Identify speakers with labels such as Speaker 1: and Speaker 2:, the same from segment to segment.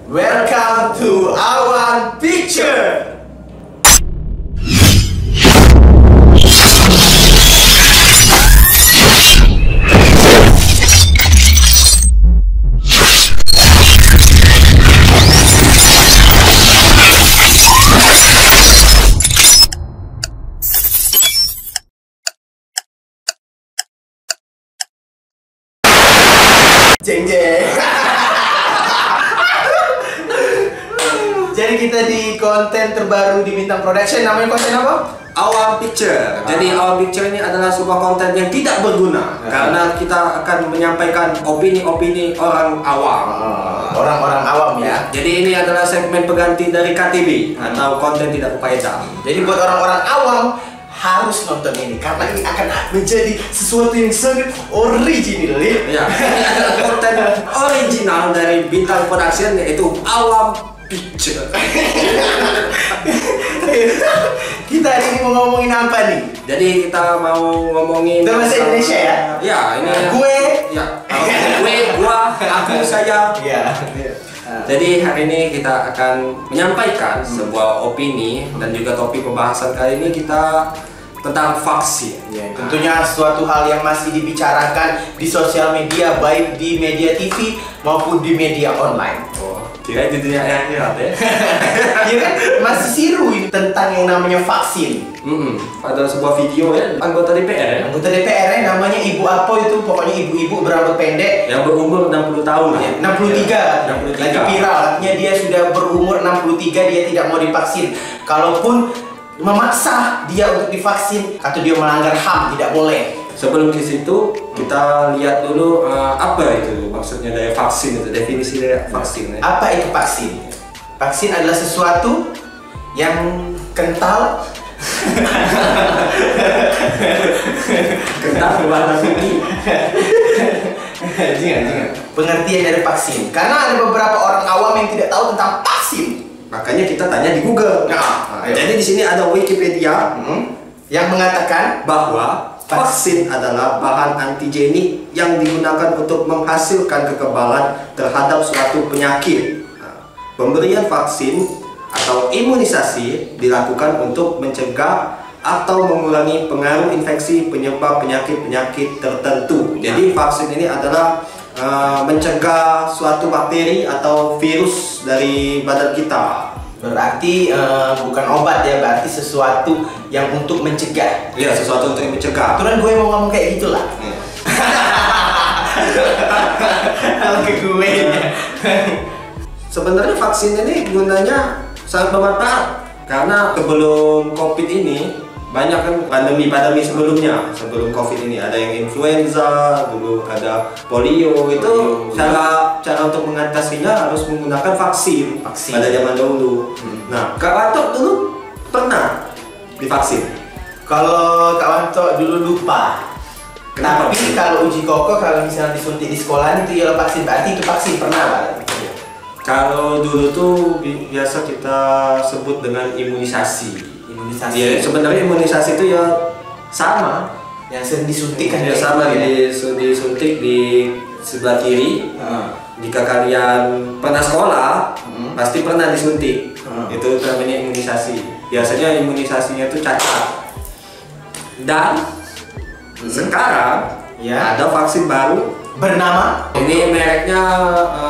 Speaker 1: Welcome to Awan Picture. Jeng jeng. Jadi kita di konten terbaru di Bintang Production, namanya konten apa?
Speaker 2: Awan Picture. Jadi Awan Picture ini adalah sebuah konten yang tidak berguna karena kita akan menyampaikan opini-opini orang awam.
Speaker 1: Orang-orang awam ya.
Speaker 2: Jadi ini adalah segmen pengganti dari KTV atau konten tidak berfaedah.
Speaker 1: Jadi buat orang-orang awam harus nonton ini karena ini akan menjadi sesuatu yang sangat original ya.
Speaker 2: Ya, ini adalah konten original dari Bintang Production, yaitu Awan Picture.
Speaker 1: Kita hari ini mau ngomongin apa nih?
Speaker 2: Jadi kita mau ngomongin
Speaker 1: bahasa Indonesia ya?
Speaker 2: Ya, ini
Speaker 1: gue.
Speaker 2: Ya, gua, aku, saya.
Speaker 1: Ya.
Speaker 2: Jadi hari ini kita akan menyampaikan sebuah opini dan juga topik pembahasan kali ini kita tentang vaksin.
Speaker 1: Ya, tentunya suatu hal yang masih dibicarakan di sosial media, baik di media TV maupun di media online.
Speaker 2: Oh, kira di dunia akhirat ya?
Speaker 1: Iya kan, masih seru ini tentang yang namanya vaksin.
Speaker 2: Ada sebuah video ya, anggota DPR ya?
Speaker 1: Anggota DPR -nya namanya Ibu apa itu, pokoknya ibu-ibu berambut pendek
Speaker 2: yang berumur 60 tahun lah.
Speaker 1: 63,
Speaker 2: 63.
Speaker 1: Lagi viral, artinya dia sudah berumur 63, dia tidak mau divaksin. Kalaupun memaksa dia untuk divaksin, atau dia melanggar HAM, tidak boleh.
Speaker 2: Sebelum ke situ, kita lihat dulu apa itu maksudnya dari vaksin itu, definisi dari vaksin ya.
Speaker 1: Apa itu vaksin? Vaksin adalah sesuatu yang kental,
Speaker 2: kental berwarna putih.
Speaker 1: Jangan. Pengertian dari vaksin, karena ada beberapa orang awam yang tidak tahu tentang vaksin.
Speaker 2: Makanya kita tanya di Google. Jadi di sini ada Wikipedia
Speaker 1: yang mengatakan
Speaker 2: bahwa vaksin adalah bahan antigenik yang digunakan untuk menghasilkan kekebalan terhadap suatu penyakit. Pemberian vaksin atau imunisasi dilakukan untuk mencegah atau mengurangi pengaruh infeksi penyebab penyakit-penyakit tertentu. Jadi vaksin ini adalah mencegah suatu bakteri atau virus dari badan kita.
Speaker 1: Berarti bukan obat ya, berarti sesuatu yang untuk mencegah.
Speaker 2: Iya, sesuatu untuk mencegah.
Speaker 1: Aturan gue mau ngomong kayak gitulah. Oke, gue.
Speaker 2: Sebenarnya vaksin ini gunanya sangat bermanfaat karena sebelum COVID ini banyak kan pandemi-pandemi sebelumnya. Sebelum COVID ini ada yang influenza, dulu ada polio. Itu cara untuk mengatasinya harus menggunakan vaksin. Pada zaman dahulu. Nah, Kak Wanto dulu pernah divaksin?
Speaker 1: Kalau Kak Wanto dulu lupa.
Speaker 2: Kenapa?
Speaker 1: Tapi kalau uji koko, kalau misalnya disuntik di sekolah itu ya vaksin, berarti itu vaksin pernah Pak?
Speaker 2: Kalau dulu tuh biasa kita sebut dengan imunisasi. Ya, sebenarnya imunisasi itu ya sama,
Speaker 1: yang sering disuntik kan
Speaker 2: ya sama ya? Disuntik di sebelah kiri. Jika kalian pernah sekolah pasti pernah disuntik. Itu namanya imunisasi. Biasanya imunisasinya itu cacar. Dan sekarang ya ada vaksin baru bernama, ini mereknya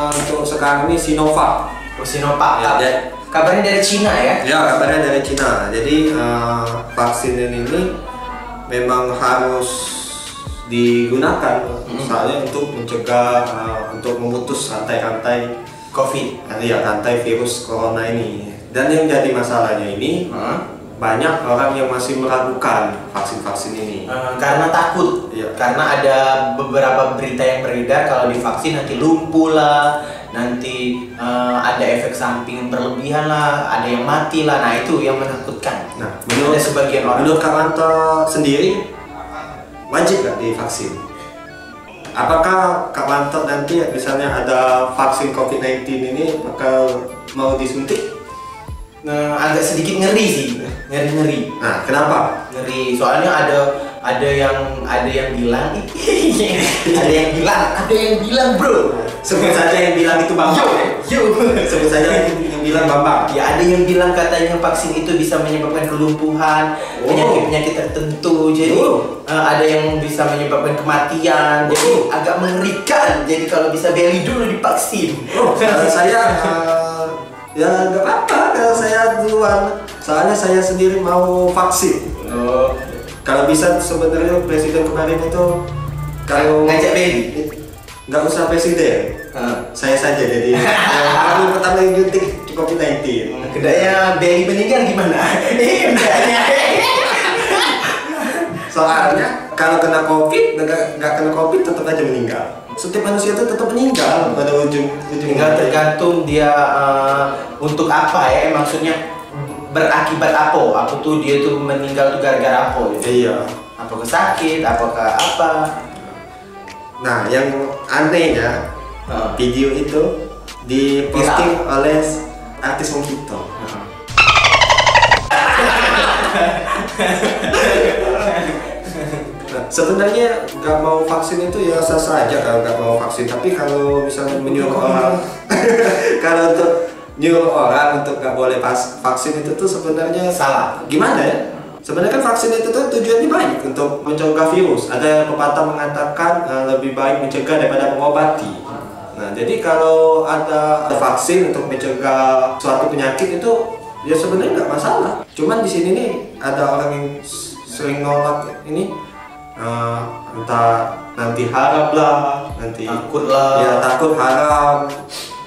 Speaker 2: untuk sekarang ini Sinovac.
Speaker 1: Sinovac
Speaker 2: ya.
Speaker 1: Kabarnya dari Cina ya?
Speaker 2: Ya, kabarnya dari Cina. Jadi vaksin ini memang harus digunakan misalnya untuk mencegah, untuk memutus rantai-rantai COVID, ya rantai virus corona ini. Dan yang jadi masalahnya ini banyak orang yang masih meragukan vaksin-vaksin ini
Speaker 1: karena takut. Karena ada beberapa berita yang beredar kalau divaksin nanti lumpuh lah, nanti ada efek samping berlebihan lah, ada yang mati lah. Nah, itu yang menakutkan.
Speaker 2: Nah, menurut
Speaker 1: sebagian orang.
Speaker 2: Menurut Kak Wanto sendiri wajib nggak divaksin? Apakah Kak Wanto nanti misalnya ada vaksin COVID-19 ini bakal mau disuntik?
Speaker 1: Agak sedikit ngeri sih, ngeri.
Speaker 2: Nah, kenapa?
Speaker 1: Ngeri, soalnya ada yang bilang, ada yang bilang bro,
Speaker 2: Sebut saja yang bilang itu Bambang. Sebut saja yang bilang Bambang.
Speaker 1: Ya ada yang bilang katanya vaksin itu bisa menyebabkan kelumpuhan, penyakit-penyakit tertentu. Jadi ada yang bisa menyebabkan kematian. Jadi agak mengerikan. Jadi kalau bisa beli dulu divaksin.
Speaker 2: Kalau saya ya nggak apa-apa kalau saya duluan. Soalnya saya sendiri mau vaksin. Kalau bisa sebenarnya presiden kemarin itu kalau
Speaker 1: ngajak Beli,
Speaker 2: nggak usah presiden, saya saja jadi yang pertama yang nyuntik COVID-19.
Speaker 1: Kedanya Beli meninggal gimana?
Speaker 2: Soalnya kalau kena COVID, nggak kena COVID tetap aja meninggal. Setiap manusia itu tetap meninggal pada ujung.
Speaker 1: Tinggal tergantung dia untuk apa ya, maksudnya berakibat apa tuh dia tuh meninggal tuh gara-gara apa gitu.
Speaker 2: Iya.
Speaker 1: Apakah sakit, apakah apa.
Speaker 2: Nah yang anehnya video itu diposting oleh artis Wong Kito. Nah, sebenarnya nggak mau vaksin itu ya sah saja kalau nggak mau vaksin, tapi kalau misalnya menyuruh orang kalau untuk nyuruh orang untuk nggak boleh vaksin itu tuh sebenarnya
Speaker 1: salah.
Speaker 2: Gimana ya? Sebenarnya kan vaksin itu tuh tujuannya baik untuk mencegah virus. Ada pepatah mengatakan lebih baik mencegah daripada mengobati. Nah, jadi kalau ada vaksin untuk mencegah suatu penyakit itu ya sebenarnya nggak masalah. Cuman di sini nih ada orang yang sering nolak ini, entah nanti harap lah, nanti
Speaker 1: takut lah,
Speaker 2: ya takut haram.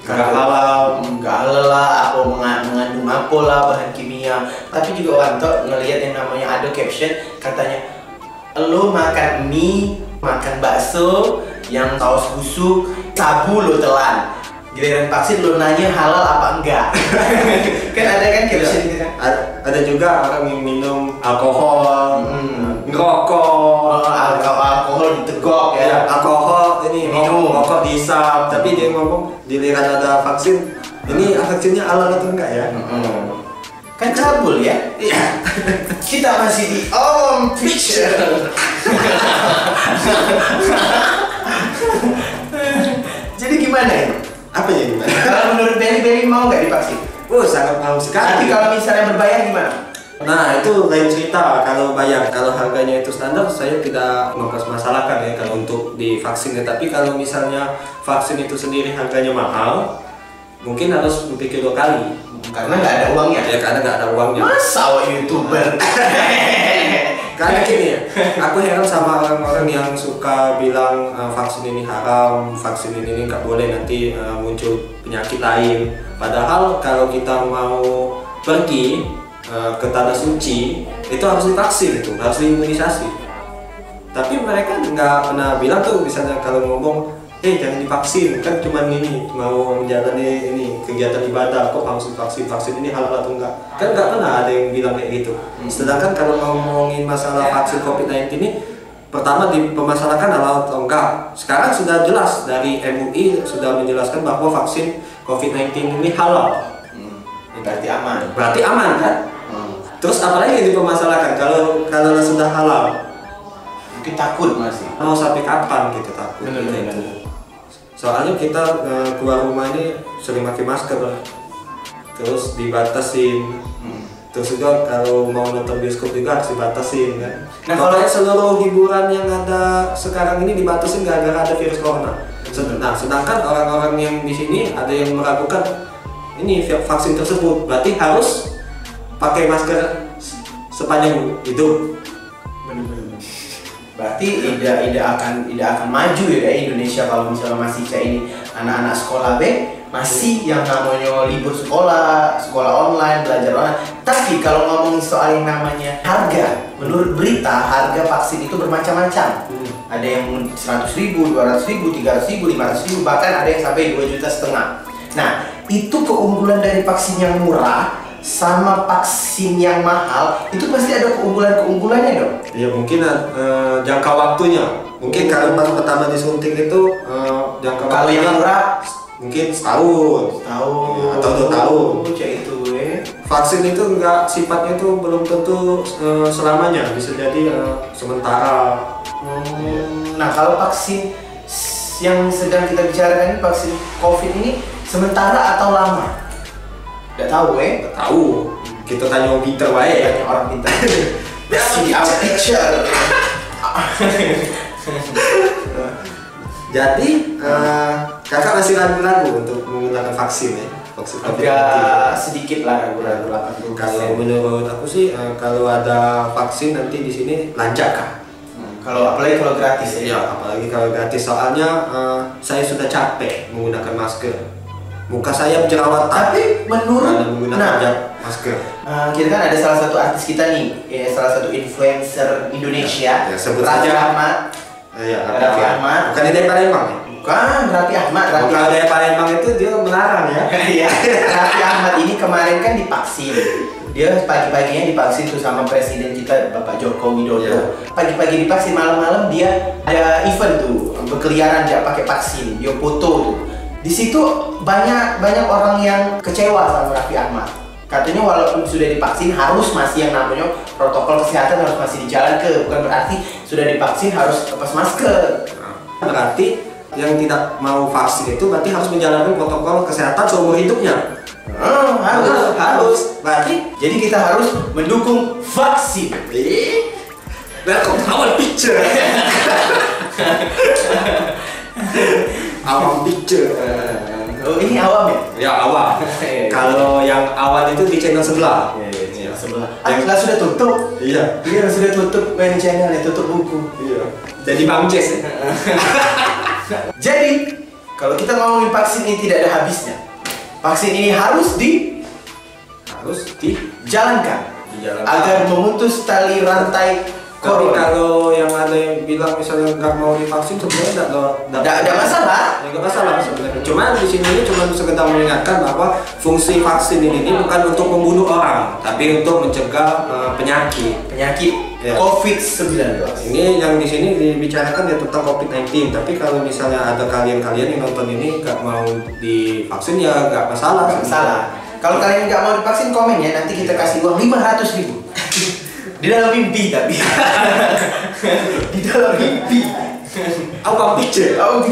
Speaker 2: Nggak
Speaker 1: halal lah, apa mengandung apa lah bahan kimia. Tapi juga Wanto ngelihat yang namanya ada caption katanya, lo makan mie, makan bakso yang saus busuk, sabu lo telan. Giliran vaksin lo nanya halal apa enggak. Kan ada kan caption gitu kan.
Speaker 2: Ada juga orang yang minum alkohol, ngerokok,
Speaker 1: alkohol ditegok ya.
Speaker 2: Alkohol ini minum, rokok dihisap, tapi dia ngomong giliran ada vaksin, ini vaksinnya halal atau enggak ya?
Speaker 1: Kan cabul ya. Iya. Kita masih di Om Picture. Jadi gimana ya?
Speaker 2: Apa ya gimana?
Speaker 1: Kalau menurut Beli mau nggak divaksin?
Speaker 2: Sangat mau sekali.
Speaker 1: Tapi kalau misalnya berbayar gimana?
Speaker 2: Nah itu lain cerita. Kalau bayar, kalau harganya itu standar, saya tidak mempermasalahkan ya kalau untuk divaksin. Tapi kalau misalnya vaksin itu sendiri harganya mahal, mungkin harus berpikir 2 kali.
Speaker 1: Karena nggak ada uangnya.
Speaker 2: Ya karena nggak ada uangnya.
Speaker 1: Masa YouTuber?
Speaker 2: Karena gini ya, aku heran sama orang-orang yang suka bilang vaksin ini haram, vaksin ini nggak boleh, nanti muncul penyakit lain. Padahal kalau kita mau pergi ke tanah suci, itu harus divaksin, itu harus diimunisasi. Tapi mereka nggak pernah bilang tuh, misalnya kalau ngomong, jangan divaksin, kan cuma ini mau menjalani ini kegiatan ibadah, kok harus divaksin, vaksin ini halal atau enggak? Kan nggak pernah ada yang bilang kayak gitu. Sedangkan kalau ngomongin masalah vaksin COVID-19 ini, pertama dipermasalahkan halal atau enggak. Sekarang sudah jelas dari MUI sudah menjelaskan bahwa vaksin COVID-19 ini halal.
Speaker 1: Berarti aman.
Speaker 2: Berarti aman kan? Terus apalagi yang dipermasalahkan kalau sudah halal?
Speaker 1: Mungkin takut masih.
Speaker 2: Mau sampai kapan kita takut?
Speaker 1: Benar.
Speaker 2: Soalnya kita keluar rumah ini sering pakai masker, terus dibatasin. Terus juga kalau mau nonton bioskop juga harus dibatasin kan. Nah kalau seluruh hiburan yang ada sekarang ini dibatasin gara-gara ada virus corona. Nah sedangkan orang-orang yang di sini ada yang meragukan ini vaksin tersebut, berarti harus pakai masker sepanjang hidup.
Speaker 1: Benar. Berarti tidak akan maju ya Indonesia kalau misalnya masih kayak ini, anak-anak sekolah masih yang namanya libur sekolah online, belajar online. Tapi kalau ngomongin soal yang namanya harga, menurut berita harga vaksin itu bermacam-macam. Ada yang 100.000, 200.000, 300.000, 500.000, bahkan ada yang sampai 2,5 juta. Nah, itu keunggulan dari vaksin yang murah sama vaksin yang mahal, itu pasti ada keunggulannya dong.
Speaker 2: Ya mungkin jangka waktunya. Mungkin kalau pas pertama disuntik itu jangka
Speaker 1: kalau
Speaker 2: waktunya
Speaker 1: yang murah
Speaker 2: mungkin setahun
Speaker 1: ya,
Speaker 2: atau 2 tahun.
Speaker 1: Itu
Speaker 2: Vaksin itu enggak, sifatnya itu belum tentu selamanya, bisa jadi sementara.
Speaker 1: Nah kalau vaksin yang sedang kita bicarakan ini, vaksin COVID ini sementara atau lama? Nggak tahu
Speaker 2: Nggak tahu. Kita tanya Peter wae.
Speaker 1: Tanya orang pintar. See our picture.
Speaker 2: Jadi kakak masih ragu-ragu untuk menggunakan vaksin ya? Vaksin COVID-19.
Speaker 1: Agak sedikit lah ragu-ragu 80%.
Speaker 2: Kalau menurut aku sih kalau ada vaksin nanti di sini lancar kah?
Speaker 1: Kalau apalagi kalau gratis ya.
Speaker 2: Ya, apalagi kalau gratis, soalnya saya sudah capek menggunakan masker. Muka saya jerawatan.
Speaker 1: Tapi menurut
Speaker 2: menggunakan masker.
Speaker 1: Kita kan ada salah satu artis kita nih, salah satu influencer Indonesia,
Speaker 2: Ya, sebut
Speaker 1: Raffi
Speaker 2: saja.
Speaker 1: Ahmad.
Speaker 2: Raffi
Speaker 1: Ahmad.
Speaker 2: Bukan dari Palembang ya?
Speaker 1: Bukan, Raffi Ahmad.
Speaker 2: Kalau dari Palembang itu dia melarang ya.
Speaker 1: Iya. Raffi Ahmad ini kemarin kan divaksin. Dia pagi-paginya divaksin tuh sama presiden kita Bapak Joko Widodo.
Speaker 2: Ya.
Speaker 1: Pagi-pagi divaksin, malam-malam dia ada event tuh berkeliaran dia pakai vaksin, dia foto tuh. Di situ banyak orang yang kecewa sama Raffi Ahmad. Katanya walaupun sudah divaksin harus masih yang namanya protokol kesehatan harus masih dijalankan. Bukan berarti sudah divaksin harus lepas masker.
Speaker 2: Berarti yang tidak mau vaksin itu berarti harus menjalankan protokol kesehatan seumur hidupnya.
Speaker 1: Harus. Berarti jadi kita harus mendukung vaksin.
Speaker 2: Welcome to our picture. Awam picture.
Speaker 1: Oh, ini awam ya?
Speaker 2: Ya awam. Kalau yang awan itu di channel sebelah.
Speaker 1: Iya, sebelah. Yang sudah tutup.
Speaker 2: Iya.
Speaker 1: Iya, sudah tutup main channel, tutup buku.
Speaker 2: Iya. Jadi Bang Jess ya.
Speaker 1: Jadi, kalau kita ngomongin vaksin ini tidak ada habisnya. Vaksin ini harus dijalankan agar memutus tali rantai
Speaker 2: Tapi
Speaker 1: corona.
Speaker 2: kalau yang ada yang bilang misalnya nggak mau divaksin sebenarnya
Speaker 1: Nggak ada masalah.
Speaker 2: nggak masalah sebenarnya. Cuma di sini cuma sekedar mengingatkan bahwa fungsi vaksin ini bukan untuk membunuh orang, tapi untuk mencegah penyakit
Speaker 1: Penyakit COVID-19.
Speaker 2: Ini yang di sini dibicarakan ya tentang COVID-19. Tapi kalau misalnya ada kalian yang nonton ini nggak mau divaksin ya nggak masalah.
Speaker 1: Nggak masalah. Kalau kalian nggak mau divaksin, komen ya, nanti kita kasih uang 500.000. Di dalam mimpi tapi. Di dalam mimpi.
Speaker 2: Apa picture?
Speaker 1: Oh,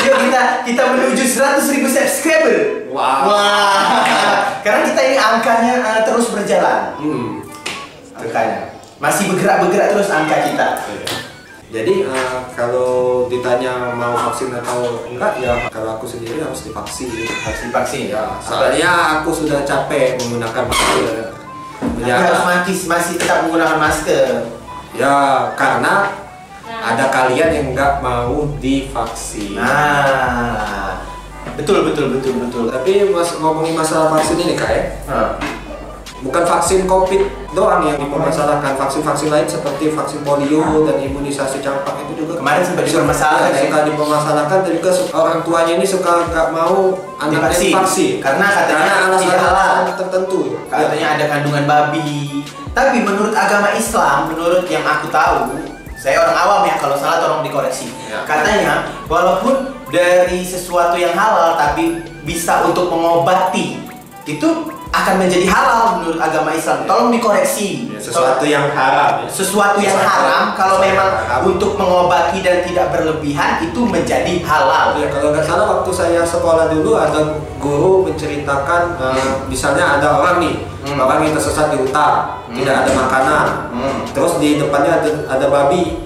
Speaker 1: ya kita menuju 100.000 subscriber.
Speaker 2: Wow.
Speaker 1: Wah. Karena kita ini angkanya terus berjalan. Angkanya masih bergerak terus angka kita.
Speaker 2: Jadi kalau ditanya mau vaksin atau enggak ya kalau aku sendiri harus divaksin.
Speaker 1: Harus divaksin
Speaker 2: Ya, soalnya aku sudah capek menggunakan masker.
Speaker 1: Ya, harus masih tetap menggunakan masker.
Speaker 2: Ya karena ada kalian yang nggak mau divaksin.
Speaker 1: Nah, betul.
Speaker 2: Tapi ngomongin masalah vaksin ini kak ya, bukan vaksin COVID doang yang dipermasalahkan, vaksin lain seperti vaksin polio dan imunisasi campak itu juga
Speaker 1: Kemarin sempat dipermasalahkan
Speaker 2: suka dipermasalahkan dan juga orang tuanya ini suka nggak mau anaknya divaksin
Speaker 1: karena katanya
Speaker 2: alasan
Speaker 1: halal
Speaker 2: tertentu.
Speaker 1: Katanya ada kandungan babi. Tapi menurut agama Islam, menurut yang aku tahu, saya orang awam ya, kalau salah tolong dikoreksi.
Speaker 2: Ya.
Speaker 1: Katanya walaupun dari sesuatu yang halal tapi bisa untuk mengobati, itu akan menjadi halal menurut agama Islam. Tolong dikoreksi.
Speaker 2: Sesuatu yang haram.
Speaker 1: Sesuatu yang haram kalau memang untuk mengobati dan tidak berlebihan itu menjadi halal.
Speaker 2: Ya, kalau nggak salah waktu saya sekolah dulu ada guru menceritakan misalnya ada orang nih, orang yang tersesat di hutan, tidak ada makanan, terus di depannya ada babi,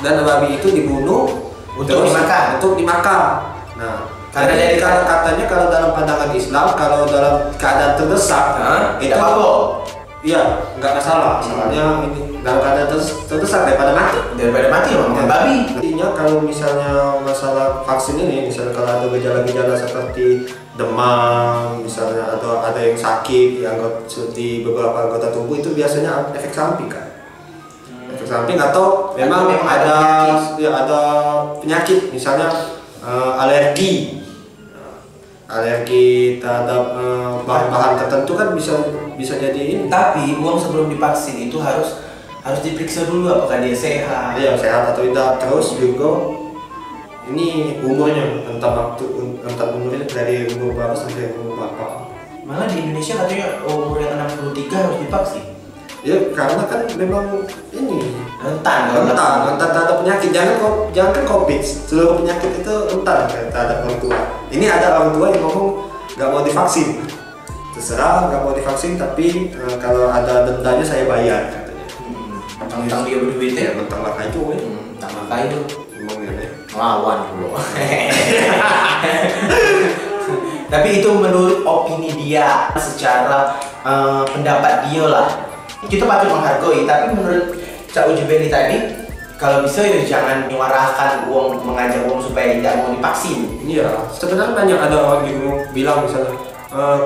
Speaker 2: dan babi itu dibunuh
Speaker 1: Untuk
Speaker 2: dimakan. Nah,
Speaker 1: Karena
Speaker 2: jadi
Speaker 1: dari
Speaker 2: katanya kalau dalam pandangan Islam, kalau dalam keadaan terdesak, itu
Speaker 1: tidak apa-apa.
Speaker 2: Iya, nggak masalah. Soalnya ini dalam keadaan terdesak daripada mati.
Speaker 1: Daripada mati loh, makan babi.
Speaker 2: Intinya kalau misalnya masalah vaksin ini, misalnya kalau ada gejala-gejala seperti demam, misalnya atau ada yang sakit di beberapa anggota tubuh, itu biasanya efek samping kan. Efek samping atau memang ada penyakit, misalnya alergi terhadap bahan-bahan tertentu kan bisa jadi ini.
Speaker 1: Tapi uang sebelum divaksin itu harus diperiksa dulu apakah dia sehat.
Speaker 2: Iya, sehat atau tidak. Terus juga ini umurnya, entah umurnya dari umur berapa sampai umur berapa.
Speaker 1: Malah di Indonesia katanya umur yang 63 harus divaksin.
Speaker 2: Ya karena kan memang ini rentan terhadap penyakit. Jangan kan COVID, seluruh penyakit itu rentan terhadap orang tua. Ini ada orang tua yang ngomong nggak mau divaksin. Terserah nggak mau divaksin, tapi kalau ada dendanya saya bayar katanya.
Speaker 1: Mentang-mentang dia berduit ya.
Speaker 2: Mentang lah itu
Speaker 1: Mentang itu lawan dulu. Tapi itu menurut opini dia, secara pendapat dia lah. Kita patut menghargai, tapi menurut Cak Uji Beni tadi, kalau bisa ya jangan menyuarakan uang, mengajak uang supaya tidak mau divaksin.
Speaker 2: Iya, sebenarnya banyak ada orang yang bilang misalnya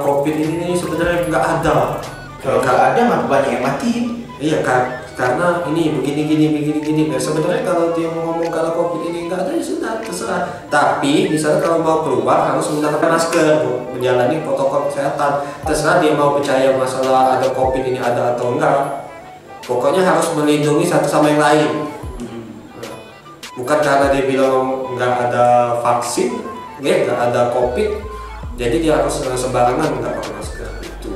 Speaker 2: COVID ini sebenarnya nggak ada.
Speaker 1: Kalau nggak ada, maka banyak yang mati.
Speaker 2: Iya kan, karena ini begini. Nah, sebenarnya kalau dia mau ngomong kalau COVID ini nggak ada ya sudah terserah. Tapi misalnya kalau mau keluar harus menggunakan masker, menjalani protokol kesehatan. Terserah dia mau percaya masalah ada COVID ini ada atau enggak. Pokoknya harus melindungi satu sama yang lain. Bukan karena dia bilang nggak ada vaksin, nggak ada COVID, jadi dia harus sembarangan nggak pakai masker itu.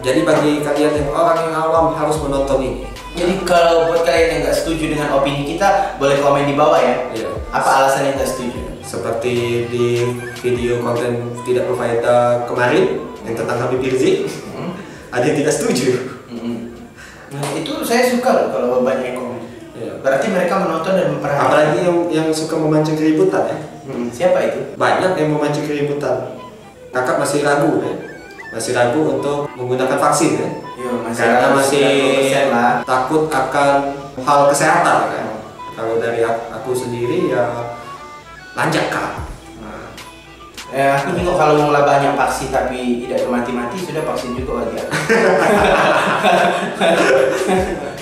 Speaker 2: Jadi bagi kalian yang orang yang awam harus menonton ini.
Speaker 1: Jadi kalau buat kalian yang nggak setuju dengan opini kita, boleh komen di bawah ya.
Speaker 2: Iya.
Speaker 1: Apa alasan yang nggak setuju?
Speaker 2: Seperti di video konten tidak berfaedah kemarin yang tentang Habib Rizik, ada yang tidak setuju.
Speaker 1: Nah, itu saya suka loh kalau banyak yang komen.
Speaker 2: Iya.
Speaker 1: Berarti mereka menonton dan memperhatikan.
Speaker 2: Apalagi yang suka memancing keributan ya.
Speaker 1: Siapa itu?
Speaker 2: Banyak yang memancing keributan. Kakak masih ragu ya. Masih ragu untuk menggunakan vaksin ya.
Speaker 1: Yo,
Speaker 2: Karena masih
Speaker 1: 90% lah.
Speaker 2: takut akan hal kesehatan kan. Kalau dari aku sendiri ya lanjutkan.
Speaker 1: Aku juga kalau mulai banyak vaksin tapi tidak mati-mati, sudah vaksin juga lagi.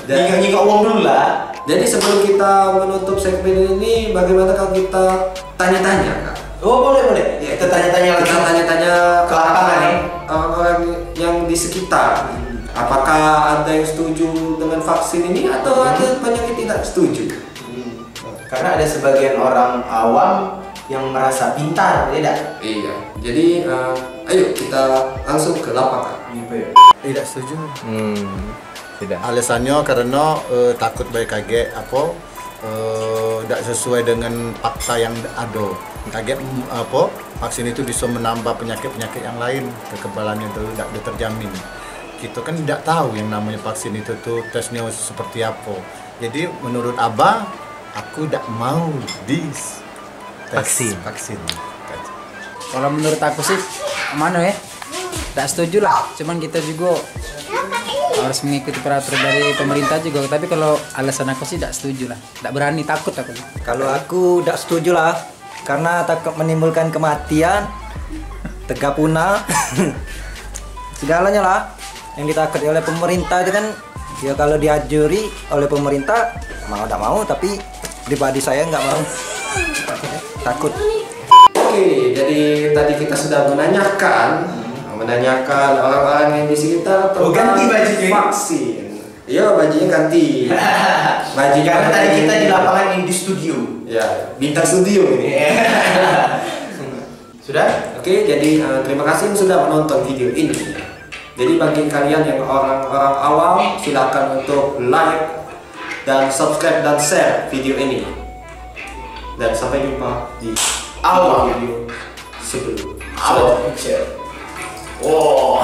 Speaker 1: Dan nyingok uang dulu lah.
Speaker 2: Jadi sebelum kita menutup segmen ini, bagaimana kalau kita tanya-tanya, Kak?
Speaker 1: Oh, boleh.
Speaker 2: Ya,
Speaker 1: Kita tanya-tanya lagi.
Speaker 2: Kita tanya-tanya
Speaker 1: ke lapangan ya.
Speaker 2: Orang-orang yang di sekitar. Apakah ada yang setuju dengan vaksin ini atau ada banyak yang tidak setuju?
Speaker 1: Karena ada sebagian orang awam yang merasa pintar, tidak?
Speaker 2: Iya. Jadi ayo kita langsung ke lapangan.
Speaker 3: Tidak setuju.
Speaker 4: Tidak.
Speaker 3: Alasannya karena takut kaget tidak sesuai dengan fakta yang ada. Kaget vaksin itu bisa menambah penyakit-penyakit yang lain, kekebalannya itu tidak terjamin. Kita kan tidak tahu yang namanya vaksin itu tuh tesnya seperti apa. Jadi menurut Abah, aku tidak mau vaksin.
Speaker 5: Kalau menurut aku sih mana ya? Tak setuju lah. Cuman kita juga harus mengikuti peraturan dari pemerintah juga. Tapi kalau alasan aku sih tidak setuju lah. Tidak berani, takut aku.
Speaker 6: Kalau aku tidak setuju lah, karena takut menimbulkan kematian, tegak punah, segalanya lah yang ditakuti oleh pemerintah itu kan. Ya kalau diajuri oleh pemerintah mau tidak mau, tapi pribadi saya nggak mau, takut.
Speaker 2: Oke, jadi tadi kita sudah menanyakan orang-orang yang di sekitar tentang
Speaker 1: ganti bajunya.
Speaker 2: vaksin. Iya, bajunya ganti. Bajunya
Speaker 1: Karena tadi
Speaker 2: ganti.
Speaker 1: kita di lapangan ini di studio.
Speaker 2: Ya, bintang studio ini.
Speaker 1: Sudah?
Speaker 2: Oke, jadi terima kasih yang sudah menonton video ini. Jadi bagi kalian yang orang-orang awam, silakan untuk like dan subscribe dan share video ini. Dan sampai jumpa di
Speaker 1: Awal
Speaker 2: video sebelum
Speaker 1: picture. Oh.